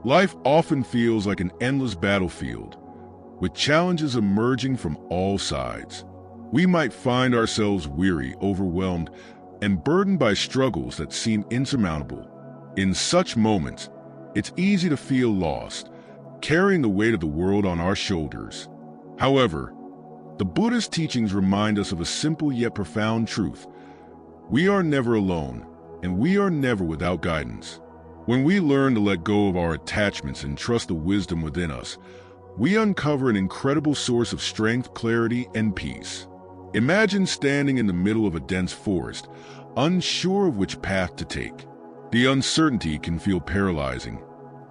Life often feels like an endless battlefield, with challenges emerging from all sides. We might find ourselves weary, overwhelmed, and burdened by struggles that seem insurmountable. In such moments, it's easy to feel lost, carrying the weight of the world on our shoulders. However, the Buddha's teachings remind us of a simple yet profound truth. We are never alone, and we are never without guidance. When we learn to let go of our attachments and trust the wisdom within us, we uncover an incredible source of strength, clarity, and peace. Imagine standing in the middle of a dense forest, unsure of which path to take. The uncertainty can feel paralyzing,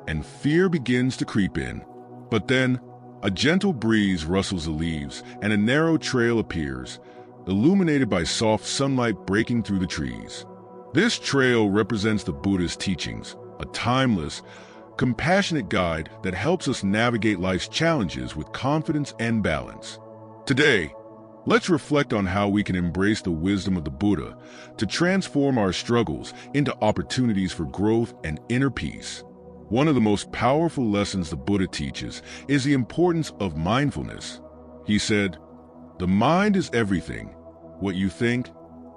and fear begins to creep in. But then, a gentle breeze rustles the leaves, and a narrow trail appears, illuminated by soft sunlight breaking through the trees. This trail represents the Buddha's teachings, a timeless, compassionate guide that helps us navigate life's challenges with confidence and balance. Today, let's reflect on how we can embrace the wisdom of the Buddha to transform our struggles into opportunities for growth and inner peace. One of the most powerful lessons the Buddha teaches is the importance of mindfulness. He said, "The mind is everything. What you think,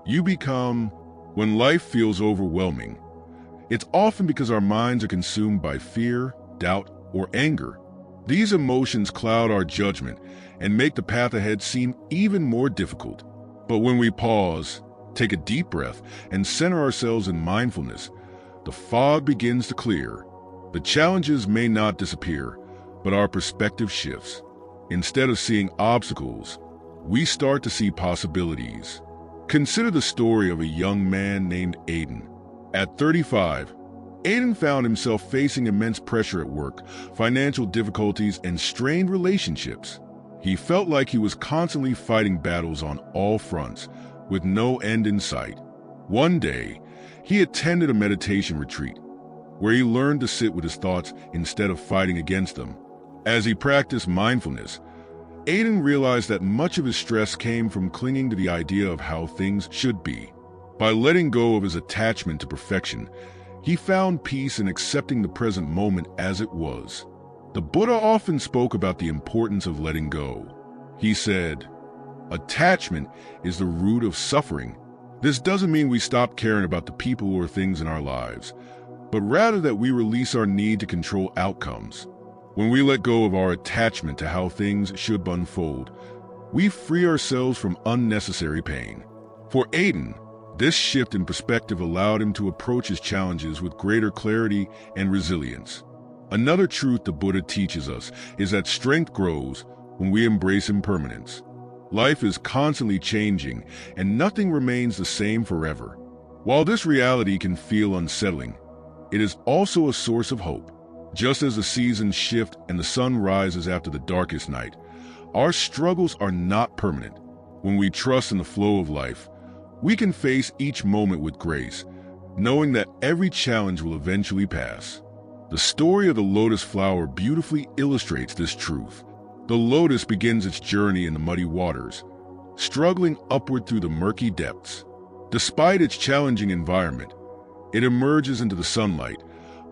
you become." When life feels overwhelming, it's often because our minds are consumed by fear, doubt, or anger. These emotions cloud our judgment and make the path ahead seem even more difficult. But when we pause, take a deep breath, and center ourselves in mindfulness, the fog begins to clear. The challenges may not disappear, but our perspective shifts. Instead of seeing obstacles, we start to see possibilities. Consider the story of a young man named Aiden. At 35, Aiden found himself facing immense pressure at work, financial difficulties, and strained relationships. He felt like he was constantly fighting battles on all fronts, with no end in sight. One day, he attended a meditation retreat, where he learned to sit with his thoughts instead of fighting against them. As he practiced mindfulness, Aiden realized that much of his stress came from clinging to the idea of how things should be. By letting go of his attachment to perfection, he found peace in accepting the present moment as it was. The Buddha often spoke about the importance of letting go. He said, "Attachment is the root of suffering." This doesn't mean we stop caring about the people or things in our lives, but rather that we release our need to control outcomes. When we let go of our attachment to how things should unfold, we free ourselves from unnecessary pain. For Aiden, this shift in perspective allowed him to approach his challenges with greater clarity and resilience. Another truth the Buddha teaches us is that strength grows when we embrace impermanence. Life is constantly changing, and nothing remains the same forever. While this reality can feel unsettling, it is also a source of hope. Just as the seasons shift and the sun rises after the darkest night, our struggles are not permanent. When we trust in the flow of life, we can face each moment with grace, knowing that every challenge will eventually pass. The story of the lotus flower beautifully illustrates this truth. The lotus begins its journey in the muddy waters, struggling upward through the murky depths. Despite its challenging environment, it emerges into the sunlight,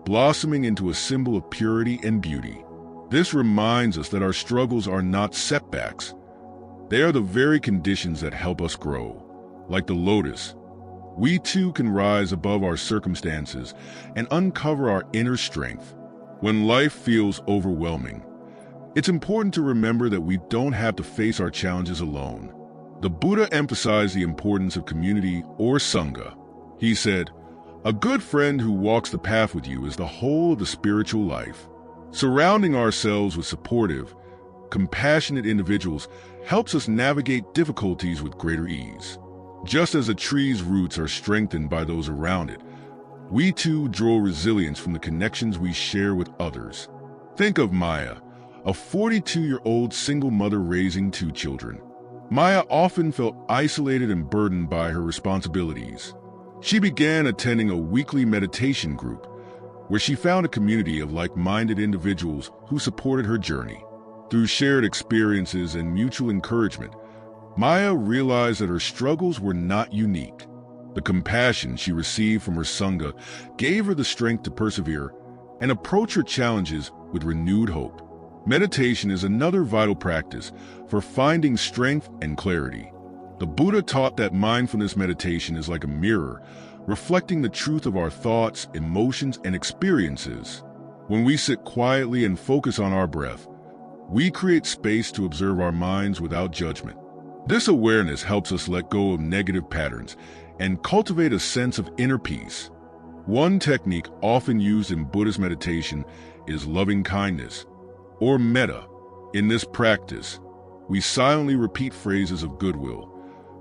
blossoming into a symbol of purity and beauty. This reminds us that our struggles are not setbacks. They are the very conditions that help us grow. Like the lotus, we too can rise above our circumstances and uncover our inner strength. When life feels overwhelming, it's important to remember that we don't have to face our challenges alone. The Buddha emphasized the importance of community or sangha. He said, "A good friend who walks the path with you is the whole of the spiritual life." Surrounding ourselves with supportive, compassionate individuals helps us navigate difficulties with greater ease. Just as a tree's roots are strengthened by those around it, we too draw resilience from the connections we share with others. Think of Maya, a 42-year-old single mother raising 2 children. Maya often felt isolated and burdened by her responsibilities. She began attending a weekly meditation group, where she found a community of like-minded individuals who supported her journey. Through shared experiences and mutual encouragement, Maya realized that her struggles were not unique. The compassion she received from her sangha gave her the strength to persevere, and approach your challenges with renewed hope. Meditation is another vital practice for finding strength and clarity. The Buddha taught that mindfulness meditation is like a mirror, reflecting the truth of our thoughts, emotions, and experiences. When we sit quietly and focus on our breath, we create space to observe our minds without judgment. This awareness helps us let go of negative patterns and cultivate a sense of inner peace. One technique often used in Buddhist meditation is loving kindness, or metta. In this practice, we silently repeat phrases of goodwill,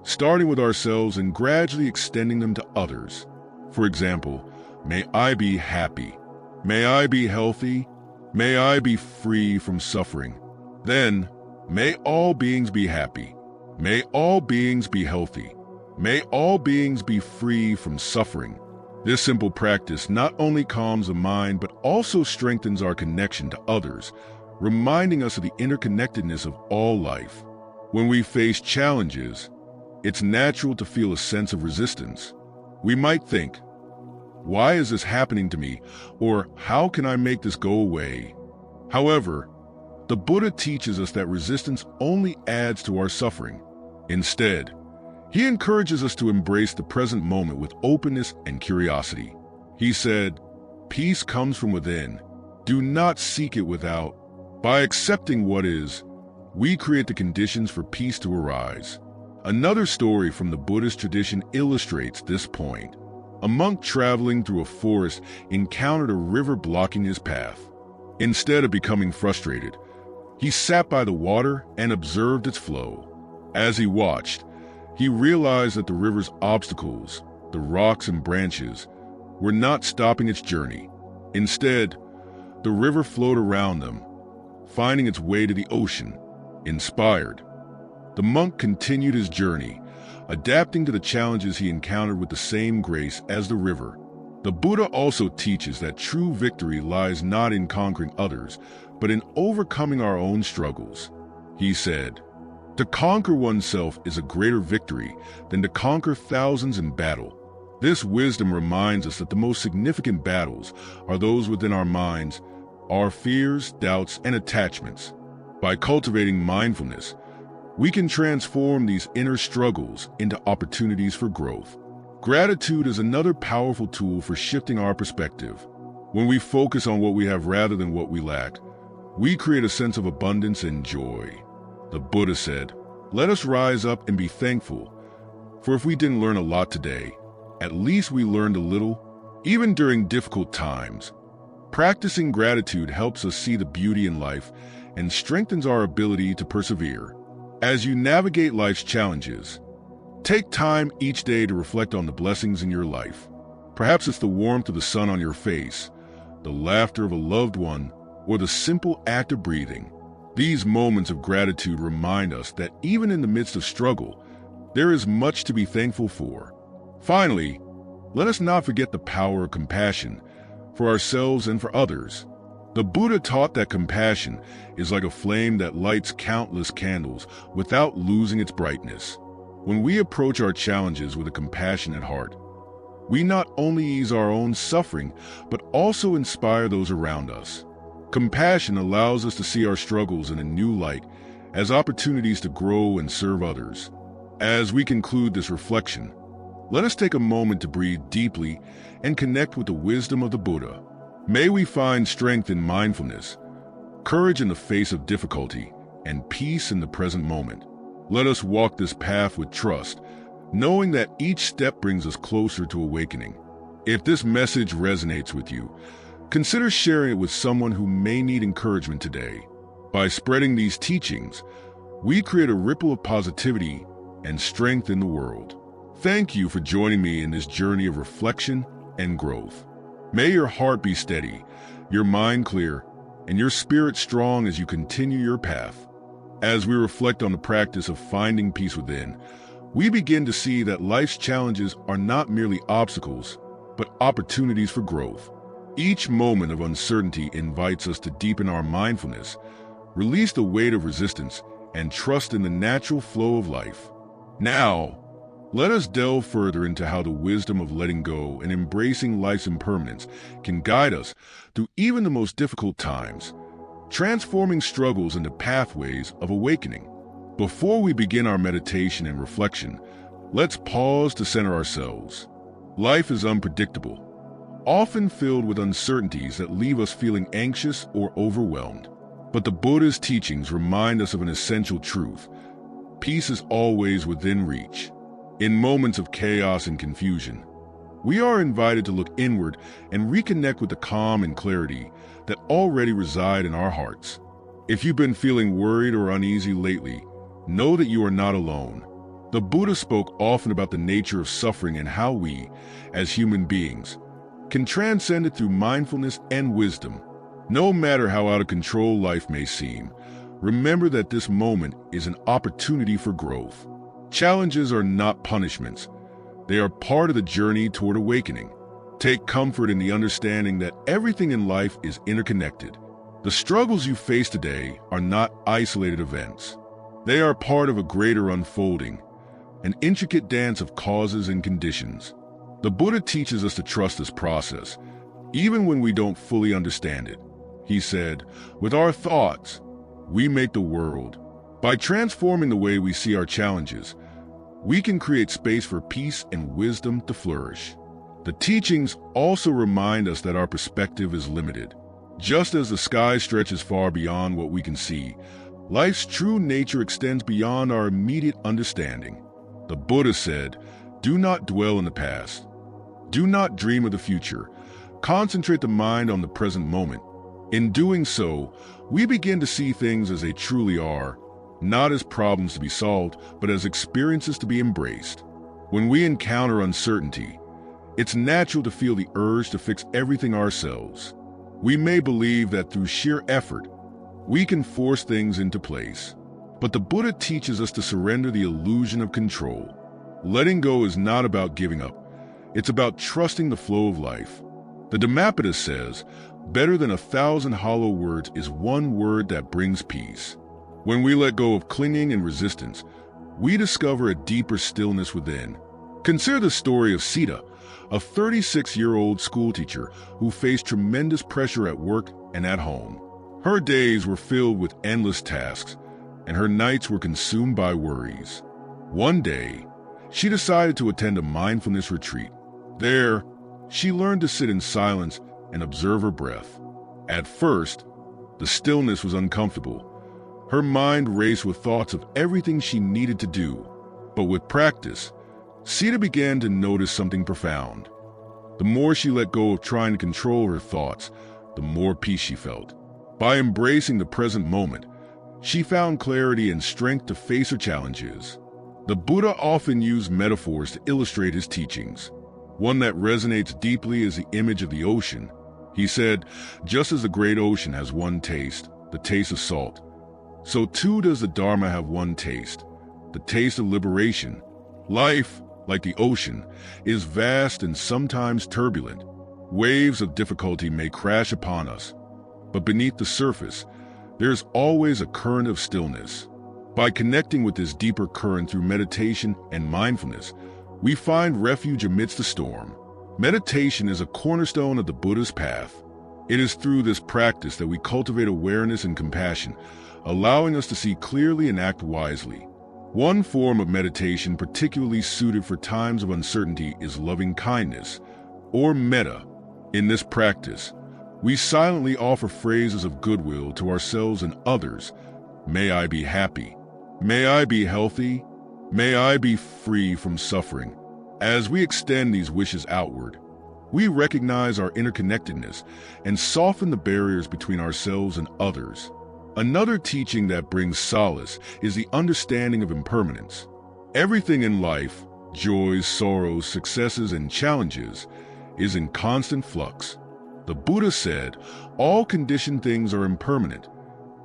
starting with ourselves and gradually extending them to others. For example, may I be happy, may I be healthy, may I be free from suffering. Then, may all beings be happy, may all beings be healthy, may all beings be free from suffering. This simple practice not only calms the mind but also strengthens our connection to others, reminding us of the interconnectedness of all life. When we face challenges, it's natural to feel a sense of resistance. We might think, why is this happening to me? Or how can I make this go away? However, the Buddha teaches us that resistance only adds to our suffering. Instead, he encourages us to embrace the present moment with openness and curiosity. He said, peace comes from within. Do not seek it without. By accepting what is, we create the conditions for peace to arise. Another story from the Buddhist tradition illustrates this point. A monk traveling through a forest encountered a river blocking his path. Instead of becoming frustrated, he sat by the water and observed its flow. As he watched, he realized that the river's obstacles, the rocks and branches, were not stopping its journey. Instead, the river flowed around them, finding its way to the ocean. Inspired, the monk continued his journey, adapting to the challenges he encountered with the same grace as the river. The Buddha also teaches that true victory lies not in conquering others, but in overcoming our own struggles. He said, to conquer oneself is a greater victory than to conquer thousands in battle. This wisdom reminds us that the most significant battles are those within our minds, our fears, doubts, and attachments. By cultivating mindfulness, we can transform these inner struggles into opportunities for growth. Gratitude is another powerful tool for shifting our perspective. When we focus on what we have rather than what we lack, we create a sense of abundance and joy. The Buddha said, let us rise up and be thankful, for if we didn't learn a lot today, at least we learned a little, even during difficult times. Practicing gratitude helps us see the beauty in life and strengthens our ability to persevere. As you navigate life's challenges, take time each day to reflect on the blessings in your life. Perhaps it's the warmth of the sun on your face, the laughter of a loved one, or the simple act of breathing. These moments of gratitude remind us that even in the midst of struggle, there is much to be thankful for. Finally, let us not forget the power of compassion for ourselves and for others. The Buddha taught that compassion is like a flame that lights countless candles without losing its brightness. When we approach our challenges with a compassionate heart, we not only ease our own suffering, but also inspire those around us. Compassion allows us to see our struggles in a new light as opportunities to grow and serve others. As we conclude this reflection, let us take a moment to breathe deeply and connect with the wisdom of the Buddha. May we find strength in mindfulness, courage in the face of difficulty, and peace in the present moment. Let us walk this path with trust, knowing that each step brings us closer to awakening. If this message resonates with you, consider sharing it with someone who may need encouragement today. By spreading these teachings, we create a ripple of positivity and strength in the world. Thank you for joining me in this journey of reflection and growth. May your heart be steady, your mind clear, and your spirit strong as you continue your path. As we reflect on the practice of finding peace within, we begin to see that life's challenges are not merely obstacles, but opportunities for growth. Each moment of uncertainty invites us to deepen our mindfulness, release the weight of resistance, and trust in the natural flow of life. Now, Let us delve further into how the wisdom of letting go and embracing life's impermanence can guide us through even the most difficult times, transforming struggles into pathways of awakening. Before we begin our meditation and reflection, let's pause to center ourselves. Life is unpredictable, often filled with uncertainties that leave us feeling anxious or overwhelmed. But the Buddha's teachings remind us of an essential truth: peace is always within reach. In moments of chaos and confusion, we are invited to look inward and reconnect with the calm and clarity that already reside in our hearts. If you've been feeling worried or uneasy lately, know that you are not alone. The Buddha spoke often about the nature of suffering and how we, as human beings, can transcend it through mindfulness and wisdom. No matter how out of control life may seem, remember that this moment is an opportunity for growth. Challenges are not punishments. They are part of the journey toward awakening. Take comfort in the understanding that everything in life is interconnected. The struggles you face today are not isolated events. They are part of a greater unfolding, an intricate dance of causes and conditions. The Buddha teaches us to trust this process, even when we don't fully understand it. He said, "With our thoughts, we make the world." By transforming the way we see our challenges, we can create space for peace and wisdom to flourish. The teachings also remind us that our perspective is limited. Just as the sky stretches far beyond what we can see, life's true nature extends beyond our immediate understanding. The Buddha said, "Do not dwell in the past. Do not dream of the future. Concentrate the mind on the present moment." In doing so, we begin to see things as they truly are, not as problems to be solved, but as experiences to be embraced. When we encounter uncertainty, it's natural to feel the urge to fix everything ourselves. We may believe that through sheer effort, we can force things into place. But the Buddha teaches us to surrender the illusion of control. Letting go is not about giving up. It's about trusting the flow of life. The Dhammapada says, "Better than 1,000 hollow words is one word that brings peace." When we let go of clinging and resistance, we discover a deeper stillness within. Consider the story of Sita, a 36-year-old schoolteacher who faced tremendous pressure at work and at home. Her days were filled with endless tasks, and her nights were consumed by worries. One day, she decided to attend a mindfulness retreat. There, she learned to sit in silence and observe her breath. At first, the stillness was uncomfortable. Her mind raced with thoughts of everything she needed to do. But with practice, Sita began to notice something profound. The more she let go of trying to control her thoughts, the more peace she felt. By embracing the present moment, she found clarity and strength to face her challenges. The Buddha often used metaphors to illustrate his teachings. One that resonates deeply is the image of the ocean. He said, "Just as the great ocean has one taste, the taste of salt, so too does the Dharma have one taste, the taste of liberation." Life, like the ocean, is vast and sometimes turbulent. Waves of difficulty may crash upon us, but beneath the surface, there's always a current of stillness. By connecting with this deeper current through meditation and mindfulness, we find refuge amidst the storm. Meditation is a cornerstone of the Buddha's path. It is through this practice that we cultivate awareness and compassion, allowing us to see clearly and act wisely. One form of meditation particularly suited for times of uncertainty is loving kindness, or metta. In this practice, we silently offer phrases of goodwill to ourselves and others. May I be happy. May I be healthy. May I be free from suffering. As we extend these wishes outward, we recognize our interconnectedness and soften the barriers between ourselves and others. Another teaching that brings solace is the understanding of impermanence. Everything in life, joys, sorrows, successes, and challenges, is in constant flux. The Buddha said, "All conditioned things are impermanent."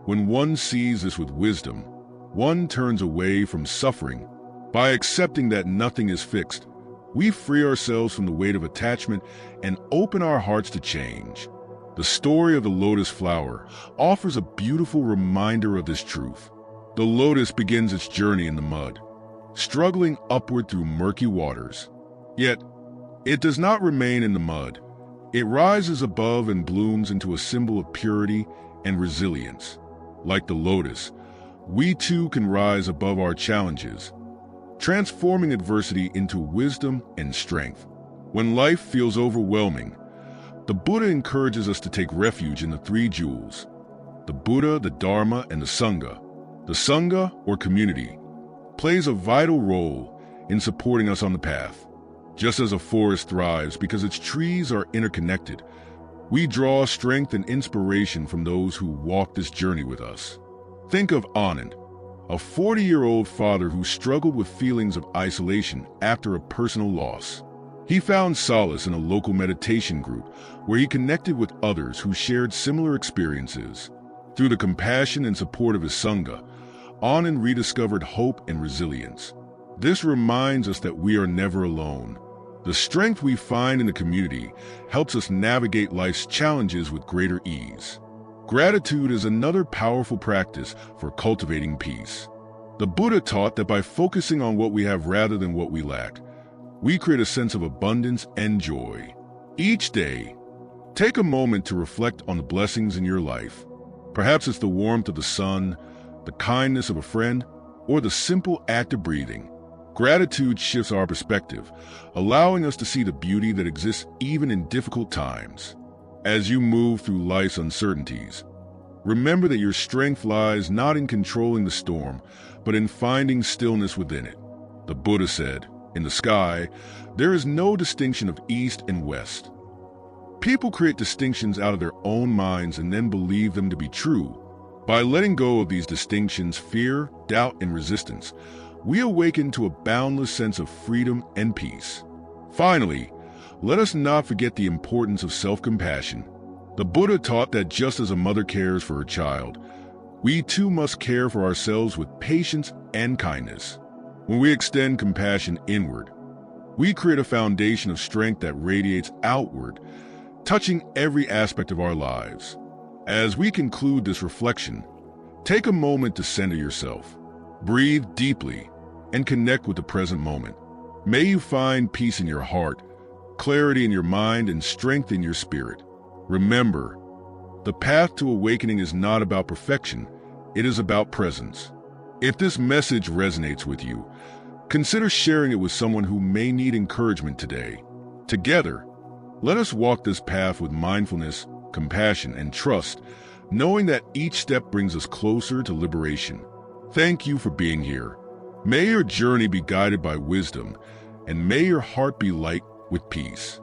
When one sees this with wisdom, one turns away from suffering. By accepting that nothing is fixed, we free ourselves from the weight of attachment and open our hearts to change. The story of the lotus flower offers a beautiful reminder of this truth. The lotus begins its journey in the mud. struggling upward through murky waters. Yet, it does not remain in the mud. It rises above and blooms into a symbol of purity and resilience. Like the lotus, we too can rise above our challenges, transforming adversity into wisdom and strength. When life feels overwhelming, the Buddha encourages us to take refuge in the three jewels: the Buddha, the Dharma, and the Sangha. The Sangha, or community, plays a vital role in supporting us on the path. Just as a forest thrives because its trees are interconnected, we draw strength and inspiration from those who walk this journey with us. Think of Anand, a 40-year-old father who struggled with feelings of isolation after a personal loss. He found solace in a local meditation group where he connected with others who shared similar experiences. Through the compassion and support of his Sangha, Anand rediscovered hope and resilience. This reminds us that we are never alone. The strength we find in the community helps us navigate life's challenges with greater ease. Gratitude is another powerful practice for cultivating peace. The Buddha taught that by focusing on what we have rather than what we lack, we create a sense of abundance and joy. Each day, take a moment to reflect on the blessings in your life. Perhaps it's the warmth of the sun, the kindness of a friend, or the simple act of breathing. Gratitude shifts our perspective, allowing us to see the beauty that exists even in difficult times. As you move through life's uncertainties, remember that your strength lies not in controlling the storm, but in finding stillness within it. The Buddha said, "In the sky, there is no distinction of east and west." People create distinctions out of their own minds and then believe them to be true. By letting go of these distinctions, fear, doubt, and resistance, we awaken to a boundless sense of freedom and peace. Finally, let us not forget the importance of self-compassion. The Buddha taught that just as a mother cares for her child, we too must care for ourselves with patience and kindness. When we extend compassion inward, we create a foundation of strength that radiates outward, touching every aspect of our lives. As we conclude this reflection, take a moment to center yourself. Breathe deeply and connect with the present moment. May you find peace in your heart, clarity in your mind, and strength in your spirit. Remember, the path to awakening is not about perfection, it is about presence. If this message resonates with you, consider sharing it with someone who may need encouragement today. Together, let us walk this path with mindfulness, compassion, and trust, knowing that each step brings us closer to liberation. Thank you for being here. May your journey be guided by wisdom, and may your heart be light with peace.